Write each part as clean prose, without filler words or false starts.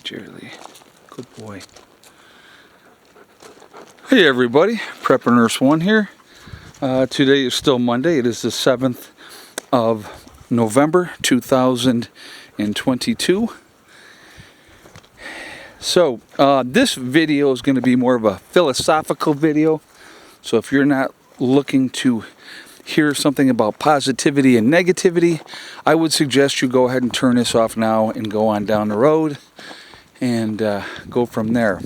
Jerry. Good boy. Hey everybody, Prepper Nurse 1 here. Today is still Monday. It is the 7th of November 2022. So this video is going to be more of a philosophical video. So if you're not looking to hear something about positivity and negativity, I would suggest you go ahead and turn this off now and go on down the road and go from there.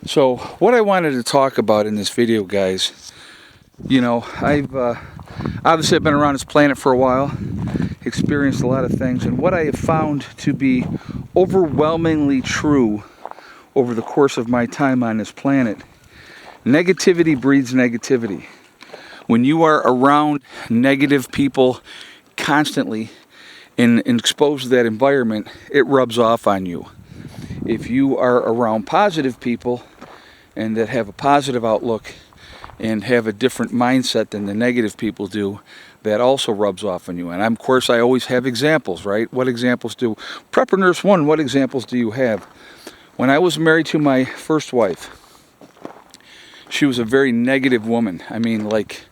So what I wanted to talk about in this video, guys, you know, I've been around this planet for a while, experienced a lot of things, and what I have found to be overwhelmingly true over the course of my time on this planet: negativity breeds negativity. When you are around negative people constantly and exposed to that environment, it rubs off on you. If you are around positive people and that have a positive outlook and have a different mindset than the negative people do, that also rubs off on you. And of course, I always have examples, right? What examples do Prepper Nurse 1, what examples do you have? When I was married to my first wife, she was a very negative woman. I mean, like,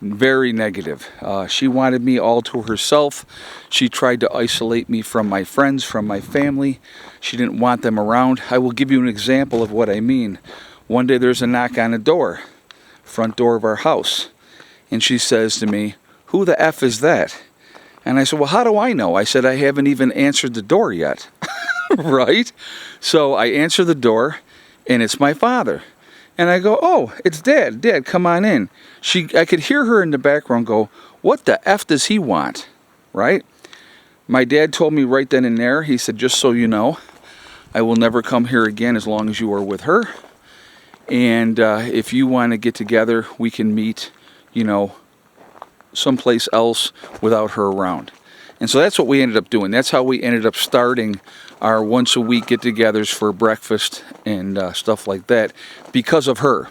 very negative. She wanted me all to herself. She tried to isolate me from my friends, from my family. She didn't want them around. I will give you an example of what I mean. One day there's a knock on the door, front door of our house, and she says to me, "Who the F is that?" And I said, "Well, how do I know?" I said, "I haven't even answered the door yet." Right? So I answer the door, and it's my father. And I go, "Oh, it's Dad. Dad, come on in." I could hear her in the background go, "What the F does he want?" Right? My dad told me right then and there, he said, "Just so you know, I will never come here again as long as you are with her. And if you want to get together, we can meet, you know, someplace else without her around." And so that's what we ended up doing. That's how we ended up starting our once-a-week get-togethers for breakfast and stuff like that, because of her.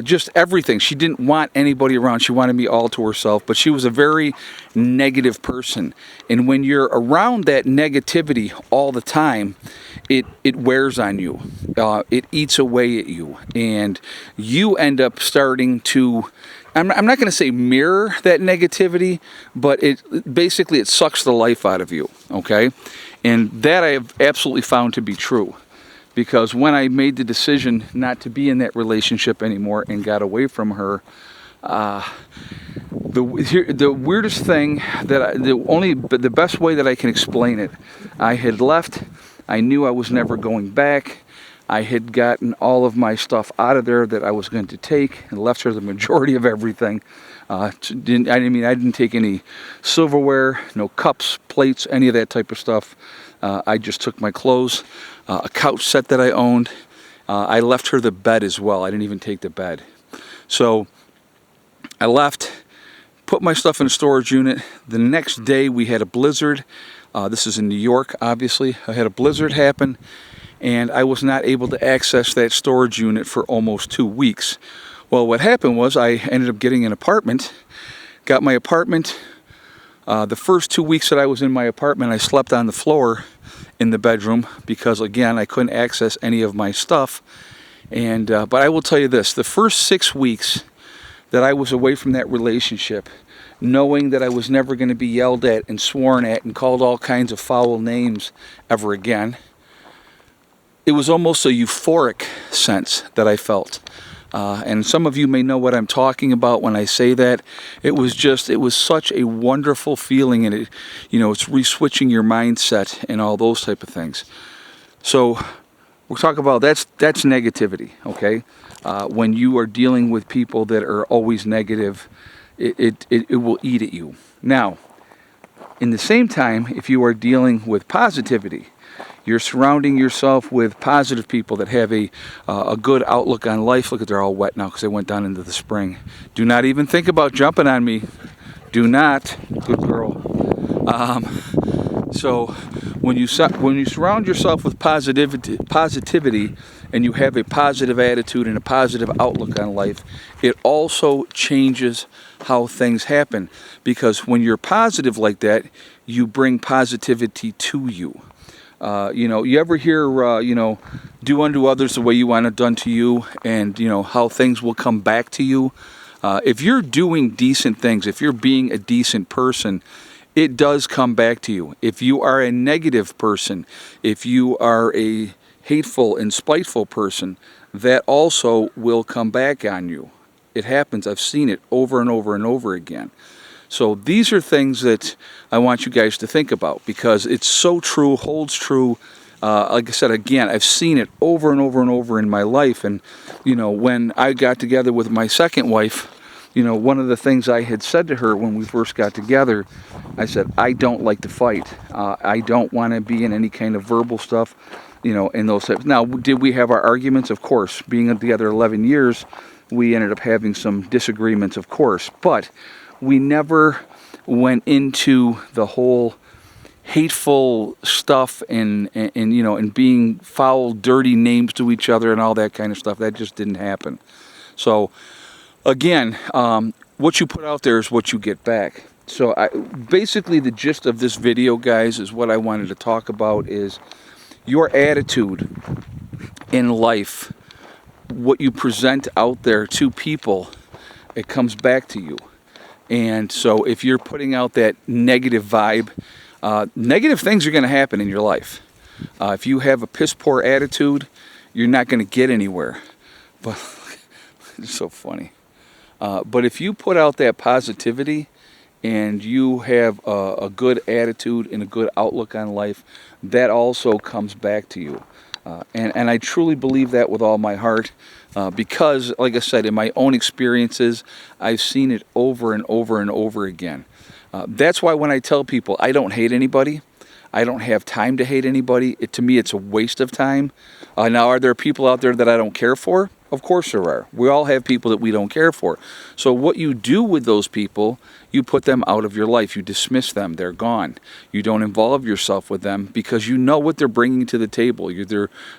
Just everything. She didn't want anybody around. She wanted me all to herself, but she was a very negative person. And when you're around that negativity all the time, it wears on you. It eats away at you. And you end up starting to, I'm not going to say mirror that negativity, but it sucks the life out of you, okay? And that I have absolutely found to be true. Because when I made the decision not to be in that relationship anymore and got away from her, the weirdest thing the best way that I can explain it, I had left. I knew I was never going back. I had gotten all of my stuff out of there that I was going to take and left her the majority of everything. I didn't take any silverware, no cups, plates, any of that type of stuff. I just took my clothes, a couch set that I owned. I left her the bed as well. I didn't even take the bed. So I left, put my stuff in a storage unit. The next day we had a blizzard. This is in New York, obviously. I had a blizzard happen, and I was not able to access that storage unit for almost 2 weeks. Well, what happened was I ended up getting an apartment, got my apartment. The first 2 weeks that I was in my apartment, I slept on the floor in the bedroom because, again, I couldn't access any of my stuff. And but I will tell you this, the first 6 weeks that I was away from that relationship, knowing that I was never going to be yelled at and sworn at and called all kinds of foul names ever again, it was almost a euphoric sense that I felt. And some of you may know what I'm talking about when I say that. It was such a wonderful feeling, and it's re-switching your mindset and all those type of things. So we'll talk about that's negativity, okay? When you are dealing with people that are always negative, it will eat at you. Now, in the same time, if you are dealing with positivity, you're surrounding yourself with positive people that have a good outlook on life. Look at, they're all wet now because they went down into the spring. Do not even think about jumping on me. Do not. Good girl. So when you surround yourself with positivity and you have a positive attitude and a positive outlook on life, it also changes how things happen. Because when you're positive like that, you bring positivity to you. You know, you ever hear, you know, do unto others the way you want it done to you, and, you know, how things will come back to you? If you're doing decent things, if you're being a decent person, it does come back to you. If you are a negative person, if you are a hateful and spiteful person, that also will come back on you. It happens. I've seen it over and over and over again. So these are things that I want you guys to think about, because it's so true, holds true. Like I said, again, I've seen it over and over and over in my life. And, you know, when I got together with my second wife, you know, one of the things I had said to her when we first got together, I said, I don't like to fight. I don't want to be in any kind of verbal stuff, you know, in those types. Now, did we have our arguments? Of course. Being together 11 years, we ended up having some disagreements, of course. But we never went into the whole hateful stuff and you know, and being foul, dirty names to each other and all that kind of stuff. That just didn't happen. So, again, what you put out there is what you get back. So basically the gist of this video, guys, is what I wanted to talk about is your attitude in life, what you present out there to people, it comes back to you. And so if you're putting out that negative vibe, negative things are going to happen in your life. If you have a piss poor attitude, you're not going to get anywhere. But it's so funny. But if you put out that positivity and you have a good attitude and a good outlook on life, that also comes back to you. And I truly believe that with all my heart, because, like I said, in my own experiences, I've seen it over and over and over again. That's why when I tell people I don't hate anybody, I don't have time to hate anybody, to me it's a waste of time. Now, are there people out there that I don't care for? Of course there are. We all have people that we don't care for. So what you do with those people, you put them out of your life. You dismiss them. They're gone. You don't involve yourself with them because you know what they're bringing to the table.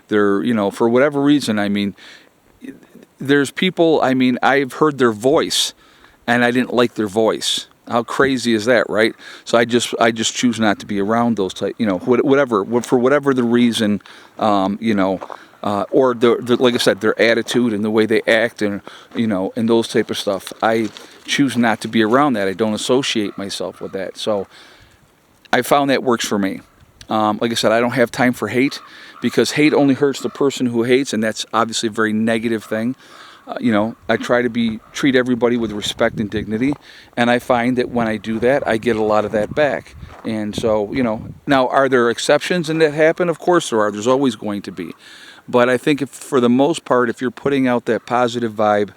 They're you know, for whatever reason, I mean, there's people, I mean, I've heard their voice and I didn't like their voice. How crazy is that, right? So I just choose not to be around those type, you know, whatever, for whatever the reason, you know, or like I said, their attitude and the way they act, and you know, and those type of stuff. I choose not to be around that. I don't associate myself with that. So I found that works for me. Like I said, I don't have time for hate, because hate only hurts the person who hates, and that's obviously a very negative thing. You know, I try to treat everybody with respect and dignity, and I find that when I do that, I get a lot of that back. And so, you know, now are there exceptions in that happen? Of course there are. There's always going to be. But I think for the most part, if you're putting out that positive vibe,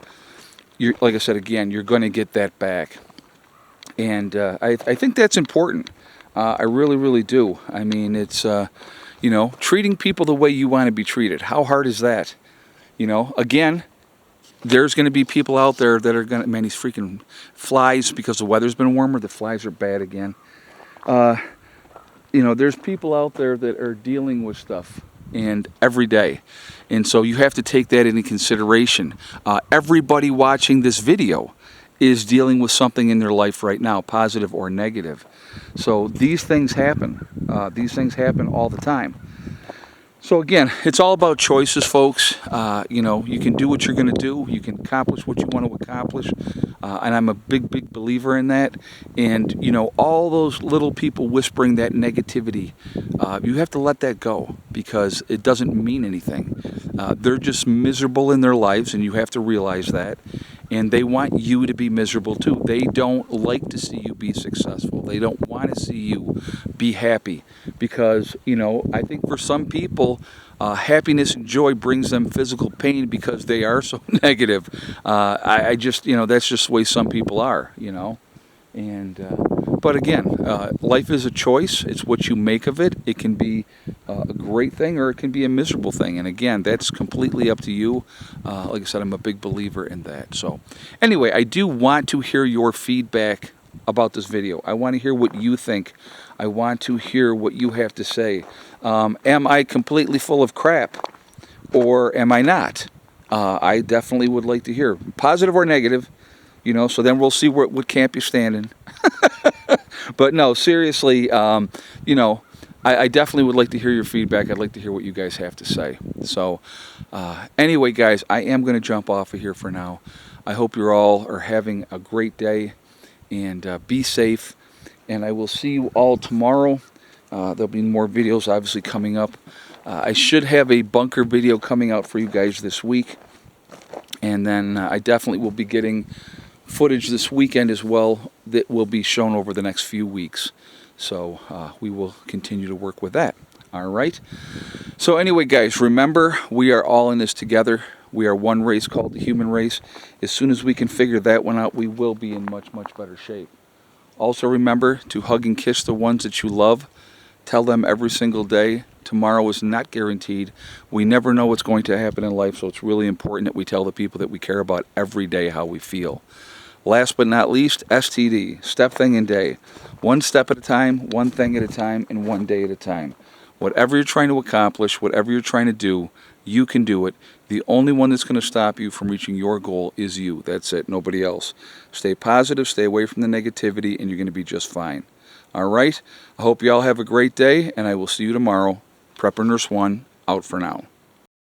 like I said, again, you're going to get that back. And I think that's important. I really, really do. I mean, it's, you know, treating people the way you want to be treated. How hard is that? You know, again, there's going to be people out there that are going to, man, these freaking flies, because the weather's been warmer, the flies are bad again. You know, there's people out there that are dealing with stuff and every day. And so you have to take that into consideration. Everybody watching this video is dealing with something in their life right now, positive or negative. So these things happen. These things happen all the time. So again, it's all about choices, folks. You know, you can do what you're going to do. You can accomplish what you want to accomplish. And I'm a big, big believer in that. And, you know, all those little people whispering that negativity, you have to let that go, because it doesn't mean anything. They're just miserable in their lives, and you have to realize that. And they want you to be miserable too. They don't like to see you be successful. They don't want to see you be happy, because, you know, I think for some people, happiness and joy brings them physical pain because they are so negative. I just, you know, that's just the way some people are, you know. And but again, life is a choice. It's what you make of it. It can be a great thing, or it can be a miserable thing. And again, that's completely up to you. Like I said, I'm a big believer in that. So anyway, I do want to hear your feedback about this video. I want to hear what you think. I want to hear what you have to say. Am I completely full of crap, or am I not? I definitely would like to hear, positive or negative. You know, so then we'll see what camp you stand in. But no, seriously, you know, I definitely would like to hear your feedback. I'd like to hear what you guys have to say. So anyway, guys, I am going to jump off of here for now. I hope you all are having a great day, and be safe. And I will see you all tomorrow. There'll be more videos obviously coming up. I should have a bunker video coming out for you guys this week. And then I definitely will be getting footage this weekend as well that will be shown over the next few weeks. So we will continue to work with that. All right. So anyway, guys, remember, we are all in this together. We are one race called the human race. As soon as we can figure that one out, we will be in much, much better shape. Also remember to hug and kiss the ones that you love. Tell them every single day. Tomorrow is not guaranteed. We never know what's going to happen in life, so it's really important that we tell the people that we care about every day how we feel. Last but not least, STD, step, thing, and day. One step at a time, one thing at a time, and one day at a time. Whatever you're trying to accomplish, whatever you're trying to do, you can do it. The only one that's going to stop you from reaching your goal is you. That's it, nobody else. Stay positive, stay away from the negativity, and you're going to be just fine. All right? I hope you all have a great day, and I will see you tomorrow. Prepper Nurse 1, out for now.